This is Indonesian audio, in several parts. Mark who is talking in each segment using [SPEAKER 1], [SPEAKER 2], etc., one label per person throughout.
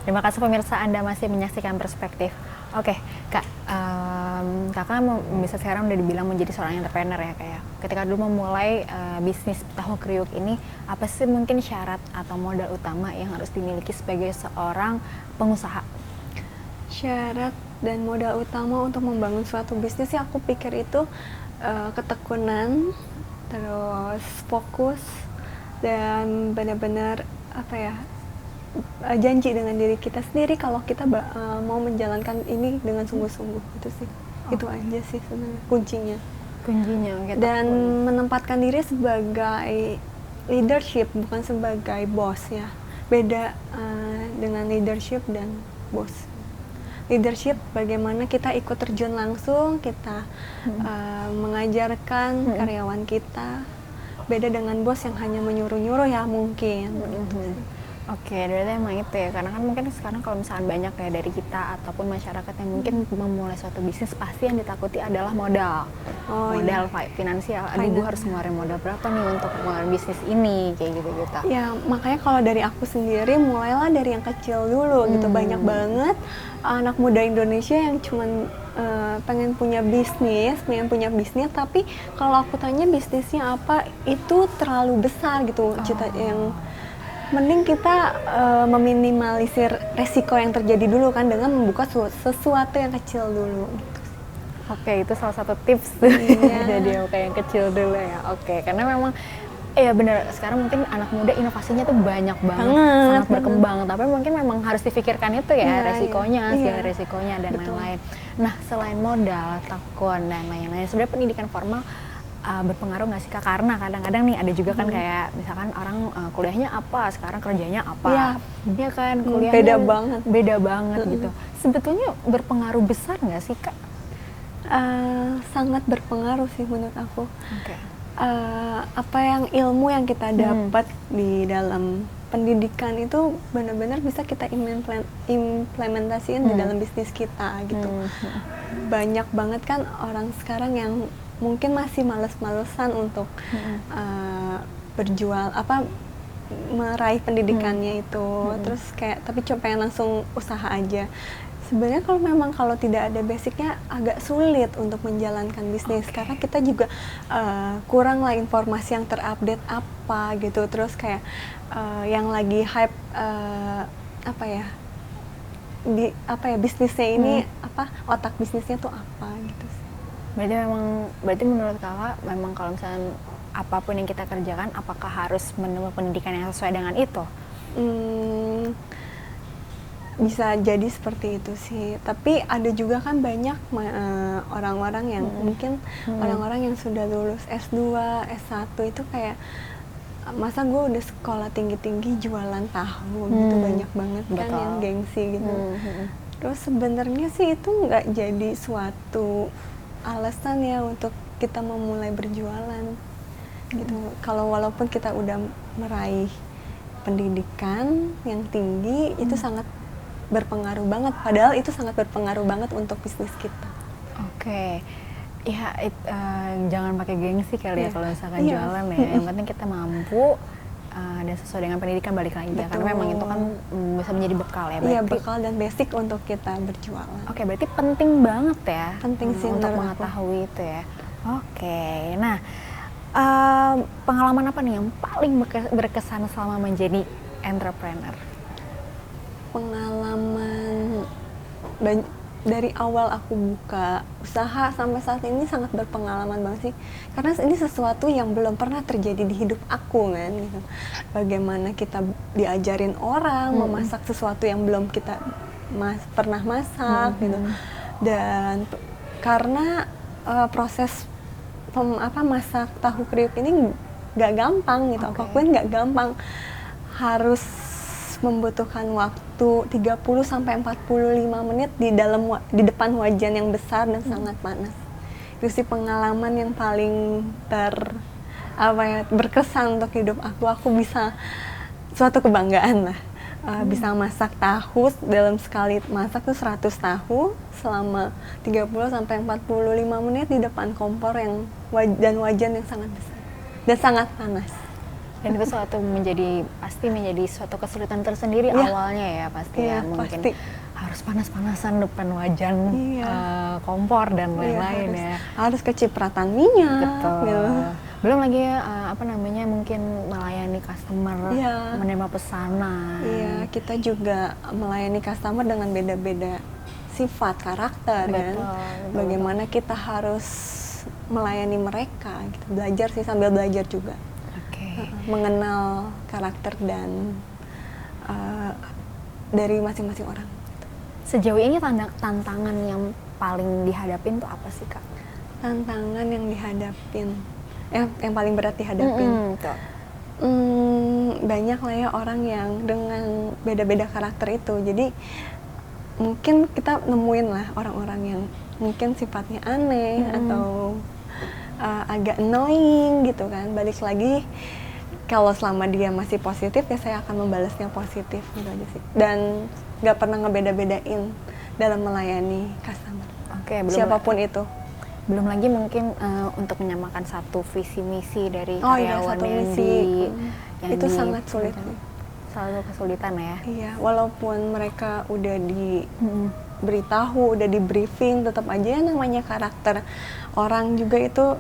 [SPEAKER 1] Terima kasih pemirsa, Anda masih menyaksikan Perspektif. Oke, Kak, Kakak bisa sekarang udah dibilang menjadi seorang entrepreneur ya, kayak ketika dulu memulai bisnis tahu kriuk ini, apa sih mungkin syarat atau modal utama yang harus dimiliki sebagai seorang pengusaha?
[SPEAKER 2] Syarat dan modal utama untuk membangun suatu bisnis sih aku pikir itu ketekunan, terus fokus, dan benar-benar janji dengan diri kita sendiri kalau kita mau menjalankan ini dengan sungguh-sungguh. Itu sih, itu aja sih sebenarnya kuncinya. Dan menempatkan diri sebagai leadership, bukan sebagai bos ya. Beda dengan leadership dan bos. Leadership bagaimana kita ikut terjun langsung, kita mengajarkan karyawan kita. Beda dengan bos yang hanya menyuruh-nyuruh ya mungkin.
[SPEAKER 1] Oke, berarti emang itu ya, karena kan mungkin sekarang kalau misalkan banyak ya dari kita ataupun masyarakat yang mungkin memulai suatu bisnis, pasti yang ditakuti adalah modal. Modal finansial, aduh gue harus ngeluarin modal berapa nih untuk mulai bisnis ini, kayak gitu-gitu.
[SPEAKER 2] Ya, makanya kalau dari aku sendiri, mulailah dari yang kecil dulu gitu. Banyak banget anak muda Indonesia yang cuman pengen punya bisnis, tapi kalau aku tanya bisnisnya apa, itu terlalu besar gitu. Yang mending kita meminimalisir resiko yang terjadi dulu kan dengan membuka sesuatu yang kecil dulu gitu.
[SPEAKER 1] Oke, itu salah satu tips tuh. Jadi kayak yang kecil dulu ya. Oke, karena memang ya benar, sekarang mungkin anak muda inovasinya tuh banyak banget, sangat berkembang, tapi mungkin memang harus difikirkan itu ya, resikonya, segala resikonya dan lain-lain. Nah, selain modal, tekun dan lain-lain, sebenarnya pendidikan formal berpengaruh nggak sih Kak? Karena kadang-kadang nih ada juga kan kayak misalkan orang kuliahnya apa, sekarang kerjanya apa, ya kan kuliahnya beda banget gitu. Sebetulnya berpengaruh besar nggak sih Kak?
[SPEAKER 2] Sangat berpengaruh sih menurut aku. Ilmu yang kita dapat di dalam pendidikan itu benar-benar bisa kita implementasiin di dalam bisnis kita gitu. Banyak banget kan orang sekarang yang mungkin masih males-malesan untuk berjual meraih pendidikannya itu, terus kayak tapi pengen langsung usaha aja. Sebenarnya kalau tidak ada basicnya agak sulit untuk menjalankan bisnis, karena kita juga kurang lah informasi yang terupdate apa gitu, terus kayak yang lagi hype bisnisnya ini otak bisnisnya tuh apa gitu sih.
[SPEAKER 1] Berarti menurut Kakak memang kalau misalnya apapun yang kita kerjakan, apakah harus menempuh pendidikan yang sesuai dengan itu?
[SPEAKER 2] Bisa jadi seperti itu sih, tapi ada juga kan banyak orang-orang yang mungkin orang-orang yang sudah lulus S2, S1 itu kayak masa gue udah sekolah tinggi-tinggi jualan tahu gitu, banyak banget kan yang gengsi gitu. Terus sebenarnya sih itu nggak jadi suatu alasan ya untuk kita memulai berjualan gitu. Kalau walaupun kita udah meraih pendidikan yang tinggi, itu sangat berpengaruh banget, padahal itu sangat berpengaruh banget untuk bisnis kita.
[SPEAKER 1] Oke. Ya, jangan pakai gengsi kali ya kalau misalkan jualan ya. Yang penting kita mampu dan sesuai dengan pendidikan, balik lagi ya, karena memang itu kan bisa menjadi bekal ya.
[SPEAKER 2] Iya, bekal dan basic untuk kita berjualan.
[SPEAKER 1] Oke, berarti penting banget ya.
[SPEAKER 2] Penting sih
[SPEAKER 1] untuk mengetahui itu ya. Oke, nah pengalaman apa nih yang paling berkesan selama menjadi entrepreneur?
[SPEAKER 2] Pengalaman dari awal aku buka usaha sampai saat ini sangat berpengalaman banget sih, karena ini sesuatu yang belum pernah terjadi di hidup aku kan gitu. Bagaimana kita diajarin orang memasak sesuatu yang belum kita pernah masak gitu, dan karena proses masak tahu kriuk ini nggak gampang gitu. Apapun nggak gampang, harus membutuhkan waktu 30-45 menit di depan wajan yang besar dan sangat panas. Itu sih pengalaman yang paling berkesan untuk hidup aku. Aku bisa suatu kebanggaan lah. Bisa masak tahu dalam sekali masak tuh 100 tahu selama 30-45 menit di depan kompor dan wajan yang sangat besar dan sangat panas.
[SPEAKER 1] Dan itu pasti menjadi suatu kesulitan tersendiri awalnya ya pasti ya, mungkin
[SPEAKER 2] pasti.
[SPEAKER 1] Harus panas-panasan depan wajan kompor dan lain-lain ya.
[SPEAKER 2] Harus kecipratan minyak.
[SPEAKER 1] Betul.
[SPEAKER 2] Gitu.
[SPEAKER 1] Belum lagi mungkin melayani customer, menerima pesanan.
[SPEAKER 2] Iya, kita juga melayani customer dengan beda-beda sifat, karakter kan. Bagaimana kita harus melayani mereka, gitu. Belajar sih, sambil belajar juga. Mengenal karakter dan dari masing-masing orang.
[SPEAKER 1] Sejauh ini tantangan yang paling dihadapin tuh apa sih Kak?
[SPEAKER 2] Tantangan yang dihadapin, yang paling berat dihadapin. Banyak lah ya orang yang dengan beda-beda karakter itu. Jadi mungkin kita nemuin lah orang-orang yang mungkin sifatnya aneh atau agak annoying gitu kan. Balik lagi, kalau selama dia masih positif ya saya akan membalasnya positif gitu aja sih. Dan nggak pernah ngebeda-bedain dalam melayani customer. Siapapun itu.
[SPEAKER 1] Belum lagi mungkin untuk menyamakan satu visi misi dari karyawan yang
[SPEAKER 2] itu sangat sulit.
[SPEAKER 1] Selalu kesulitan ya.
[SPEAKER 2] Iya, walaupun mereka udah diberitahu, udah di briefing, tetap aja namanya karakter orang juga itu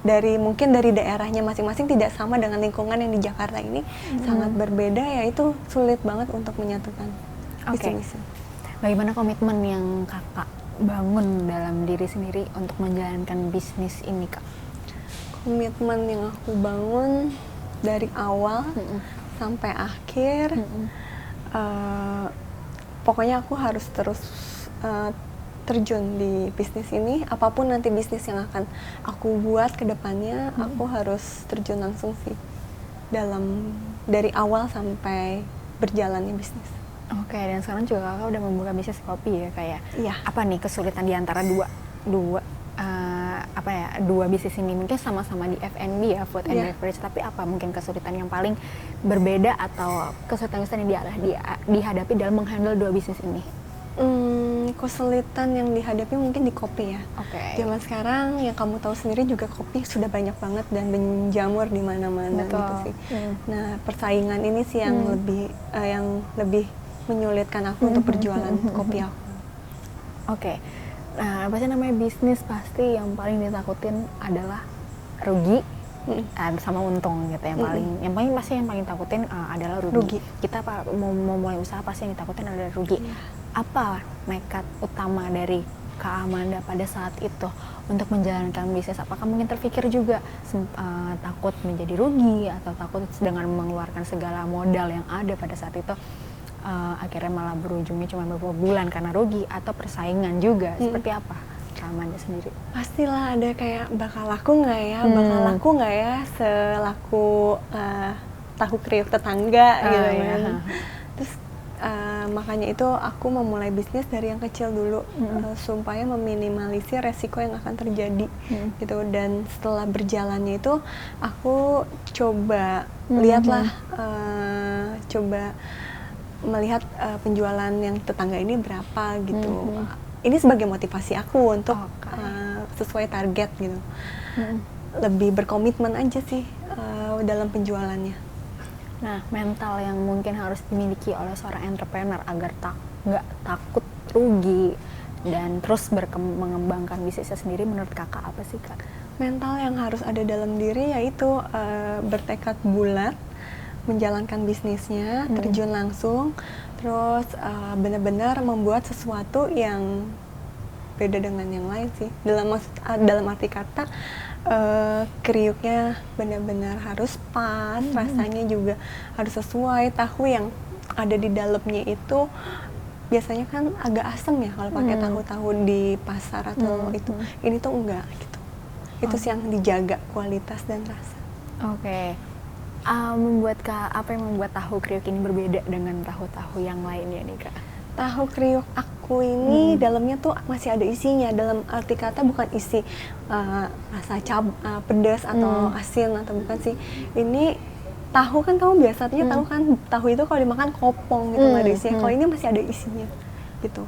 [SPEAKER 2] dari mungkin dari daerahnya masing-masing tidak sama dengan lingkungan yang di Jakarta ini sangat berbeda, ya itu sulit banget untuk menyatukan visi-misi.
[SPEAKER 1] Bagaimana komitmen yang Kakak bangun dalam diri sendiri untuk menjalankan bisnis ini Kak?
[SPEAKER 2] Komitmen yang aku bangun dari awal sampai akhir, pokoknya aku harus terus terjun di bisnis ini. Apapun nanti bisnis yang akan aku buat ke depannya, aku harus terjun langsung sih dari awal sampai berjalannya bisnis.
[SPEAKER 1] Dan sekarang juga Kakak udah membuka bisnis kopi ya kayak. Apa nih kesulitan di antara dua bisnis ini? Mungkin sama-sama di F&B ya, food and beverage, tapi apa mungkin kesulitan yang paling berbeda atau kesulitan yang dihadapi dalam menghandle dua bisnis ini?
[SPEAKER 2] Kesulitan yang dihadapi mungkin di kopi ya. Zaman sekarang yang kamu tahu sendiri juga kopi sudah banyak banget dan menjamur di mana-mana gitu sih. Nah, persaingan ini sih yang lebih menyulitkan aku untuk berjualan kopi aku.
[SPEAKER 1] Nah, pasti namanya bisnis pasti yang paling ditakutin adalah rugi sama untung gitu. Yang paling takutin adalah rugi. Kita mau mulai usaha pasti yang ditakutin adalah rugi. Apa nekat utama dari Kak Amanda pada saat itu untuk menjalankan bisnis? Apakah mungkin terpikir juga takut menjadi rugi atau takut dengan mengeluarkan segala modal yang ada pada saat itu akhirnya malah berujungnya cuma beberapa bulan karena rugi, atau persaingan juga? Seperti apa Kak Amanda sendiri?
[SPEAKER 2] Pastilah ada kayak bakal laku nggak ya selaku tahu kriuk tetangga gitu kan. Terus makanya itu aku memulai bisnis dari yang kecil dulu supaya meminimalisir resiko yang akan terjadi gitu. Dan setelah berjalannya itu aku coba coba melihat penjualan yang tetangga ini berapa gitu. Ini sebagai motivasi aku untuk sesuai target gitu. Lebih berkomitmen aja sih dalam penjualannya.
[SPEAKER 1] Nah, mental yang mungkin harus dimiliki oleh seorang entrepreneur agar nggak takut rugi dan terus mengembangkan bisnisnya sendiri, menurut Kakak apa sih Kak?
[SPEAKER 2] Mental yang harus ada dalam diri yaitu bertekad bulat menjalankan bisnisnya, terjun langsung, terus benar-benar membuat sesuatu yang beda dengan yang lain sih. Dalam arti kata kriuknya benar-benar harus pas, rasanya juga harus sesuai. Tahu yang ada di dalamnya itu biasanya kan agak asam ya kalau pakai tahu-tahu di pasar atau itu. Ini tuh enggak gitu. Itu sih yang dijaga, kualitas dan rasa.
[SPEAKER 1] Apa yang membuat tahu kriuk ini berbeda dengan tahu-tahu yang lainnya nih Kak?
[SPEAKER 2] Tahu kriuk aku ini dalamnya tuh masih ada isinya. Dalam arti kata bukan isi rasa pedas atau asin atau bukan sih. Ini tahu kan, kamu biasanya tahu itu kalau dimakan kopong gitu, nggak ada isinya. Kalau ini masih ada isinya gitu.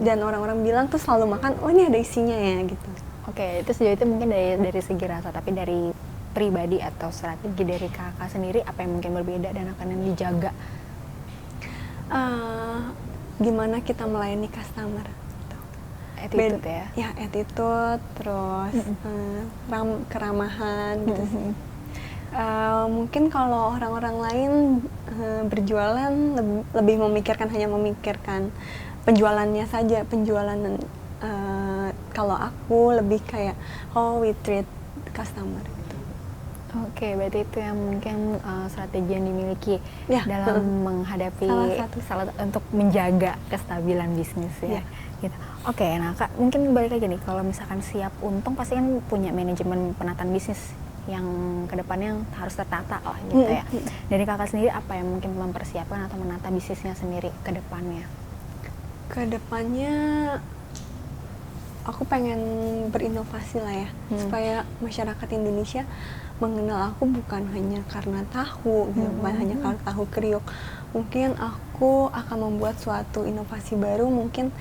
[SPEAKER 2] Dan orang-orang bilang tuh selalu makan, oh ini ada isinya ya gitu.
[SPEAKER 1] Itu sejauh itu mungkin dari segi rasa, tapi dari pribadi atau strategi dari kakak sendiri apa yang mungkin berbeda dan akan yang dijaga?
[SPEAKER 2] Gimana kita melayani customer?
[SPEAKER 1] Attitude ya?
[SPEAKER 2] Ya, attitude, terus keramahan gitu sih. Mungkin kalau orang-orang lain berjualan lebih hanya memikirkan penjualannya saja, kalau aku lebih kayak how we treat customer gitu.
[SPEAKER 1] Oke, berarti itu yang mungkin strategi yang dimiliki
[SPEAKER 2] Ya,
[SPEAKER 1] dalam menghadapi untuk menjaga kestabilan bisnis ya. Gitu. Oke, nah Kak, mungkin balik lagi nih, kalau misalkan siap untung pasti kan punya manajemen penataan bisnis yang kedepannya harus tertata lah gitu ya. Dari kakak sendiri apa yang mungkin mempersiapkan atau menata bisnisnya sendiri ke depannya?
[SPEAKER 2] Kedepannya aku pengen berinovasi lah ya, supaya masyarakat Indonesia mengenal aku bukan hanya karena tahu, gitu, bukan hanya karena tahu kriuk. Mungkin aku akan membuat suatu inovasi baru, mungkin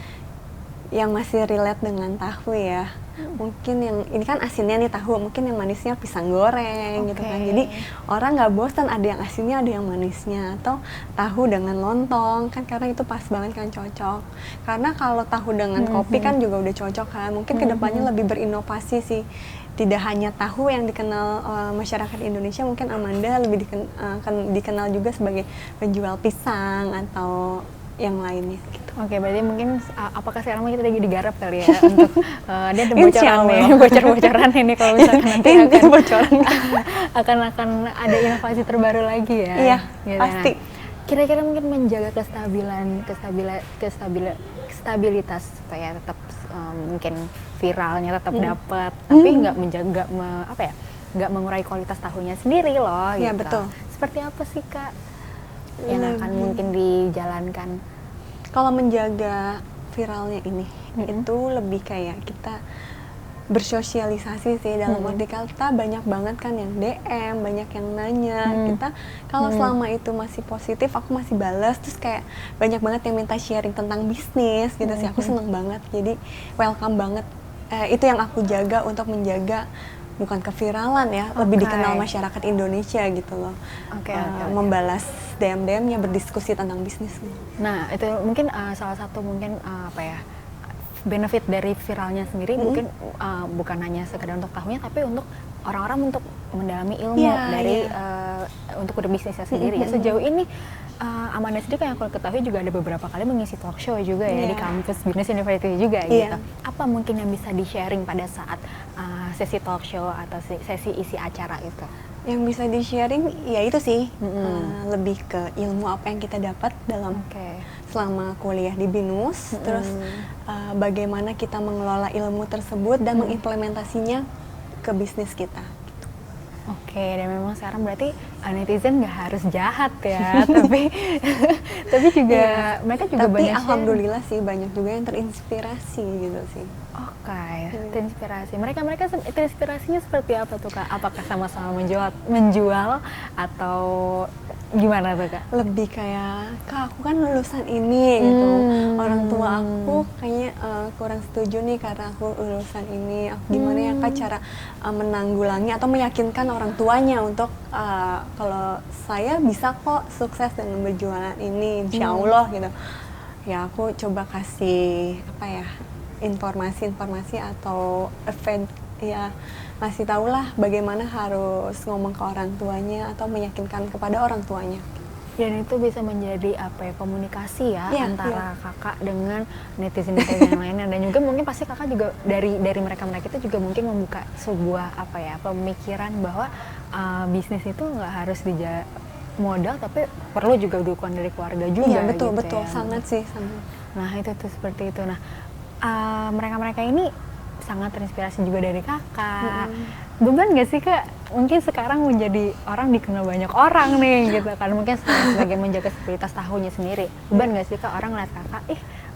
[SPEAKER 2] yang masih relate dengan tahu ya. Mungkin yang ini kan asinnya nih tahu, mungkin yang manisnya pisang goreng gitu kan. Jadi orang nggak bosan ada yang asinnya ada yang manisnya, atau tahu dengan lontong kan, karena itu pas banget kan, cocok. Karena kalau tahu dengan kopi kan juga udah cocok kan. Mungkin kedepannya lebih berinovasi sih, tidak hanya tahu yang dikenal masyarakat Indonesia, mungkin Amanda lebih dikenal juga sebagai penjual pisang atau yang lainnya gitu.
[SPEAKER 1] Oke, berarti mungkin apakah sekarang kita lagi digarap kali ya untuk dia ada bocoran nih, bocor-bocoran ini kalau misalkan nanti akan ada inovasi terbaru lagi ya.
[SPEAKER 2] Iya,
[SPEAKER 1] gitu.
[SPEAKER 2] pasti.
[SPEAKER 1] Nah, kira-kira mungkin menjaga stabilitas supaya tetap mungkin viralnya tetap dapat, tapi nggak menjaga nggak mengurangi kualitas tahunya sendiri loh.
[SPEAKER 2] Iya,
[SPEAKER 1] gitu.
[SPEAKER 2] betul.
[SPEAKER 1] Seperti apa sih Kak yang akan mungkin dijalankan?
[SPEAKER 2] Kalau menjaga viralnya ini, itu lebih kayak kita bersosialisasi sih, dalam arti kata banyak banget kan yang DM, banyak yang nanya. Kita kalau selama itu masih positif, aku masih balas, terus kayak banyak banget yang minta sharing tentang bisnis gitu sih. Aku seneng banget, jadi welcome banget. Itu yang aku jaga untuk menjaga bukan keviralan ya, lebih dikenal masyarakat Indonesia gitu loh. Membalas DM-DM-nya, berdiskusi tentang bisnis.
[SPEAKER 1] Nah, itu mungkin salah satu mungkin benefit dari viralnya sendiri, mungkin bukan hanya sekedar untuk tahunya, tapi untuk orang-orang untuk mendalami ilmu dari untuk berbisnisnya sendiri. Ya, sejauh ini Amanda sendiri yang aku ketahui juga ada beberapa kali mengisi talk show juga ya di kampus Business University juga gitu. Apa mungkin yang bisa di-sharing pada saat sesi talk show atau sesi isi acara itu?
[SPEAKER 2] Yang bisa di-sharing ya itu sih, lebih ke ilmu apa yang kita dapat dalam selama kuliah di BINUS, terus bagaimana kita mengelola ilmu tersebut dan mengimplementasinya ke bisnis kita.
[SPEAKER 1] Oke, dan memang sekarang berarti netizen nggak harus jahat ya, tapi juga mereka juga
[SPEAKER 2] tapi
[SPEAKER 1] banyak
[SPEAKER 2] alhamdulillah sih banyak juga yang terinspirasi gitu sih.
[SPEAKER 1] Oke, terinspirasi. Mereka terinspirasinya seperti apa tuh Kak? Apakah sama-sama menjual atau gimana tuh Kak?
[SPEAKER 2] Lebih kayak, Kak aku kan lulusan ini gitu. Orang tua aku kayaknya kurang setuju nih karena aku lulusan ini. Gimana ya Kak cara menanggulangi atau meyakinkan orang tuanya untuk kalau saya bisa kok sukses dengan berjualan ini, insya Allah gitu. Ya aku coba kasih informasi atau ngasih tahu lah bagaimana harus ngomong ke orang tuanya atau meyakinkan kepada orang tuanya.
[SPEAKER 1] Dan itu bisa menjadi komunikasi ya antara kakak dengan netizen yang lainnya, dan juga mungkin pasti kakak juga dari mereka itu juga mungkin membuka sebuah pemikiran bahwa bisnis itu nggak harus modal, tapi perlu juga dukungan dari keluarga juga.
[SPEAKER 2] Iya betul
[SPEAKER 1] gitu
[SPEAKER 2] betul
[SPEAKER 1] ya.
[SPEAKER 2] Sangat sih sangat.
[SPEAKER 1] Nah itu tuh seperti itu. Nah mereka ini sangat terinspirasi juga dari kakak. Beban gak sih Kak? Mungkin sekarang menjadi orang dikenal banyak orang nih gitu kan. Mungkin sebagai menjaga stabilitas tahunya sendiri. Beban gak sih Kak orang ngeliat kakak,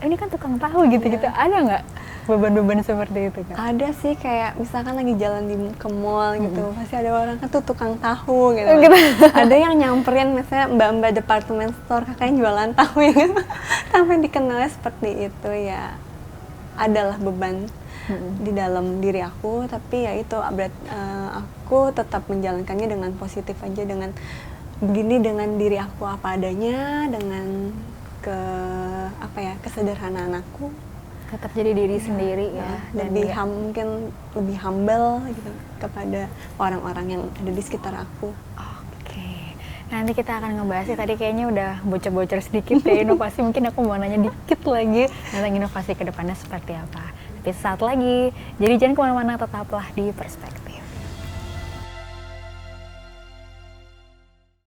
[SPEAKER 1] ini kan tukang tahu gitu-gitu. Ada nggak beban-beban seperti itu Kak?
[SPEAKER 2] Ada sih, kayak misalkan lagi jalan ke mall gitu, pasti ada orang kan tuh tukang tahu gitu. Ada yang nyamperin misalnya mbak-mbak department store, kakaknya jualan tahu ya kan. Sampai dikenalnya seperti itu ya. Adalah beban di dalam diri aku, tapi ya itu aku tetap menjalankannya dengan positif aja, dengan begini, dengan diri aku apa adanya, dengan kesederhanaan aku,
[SPEAKER 1] Tetap jadi diri sendiri ya. Dan
[SPEAKER 2] lebih mungkin lebih humble gitu kepada orang-orang yang ada di sekitar aku.
[SPEAKER 1] Oke, nanti kita akan ngebahas tadi kayaknya udah bocor-bocor sedikit ya inovasi. Mungkin aku mau nanya dikit lagi tentang inovasi kedepannya seperti apa. Tapi saat lagi, jadi jangan kemana-mana, tetaplah di Perspektif.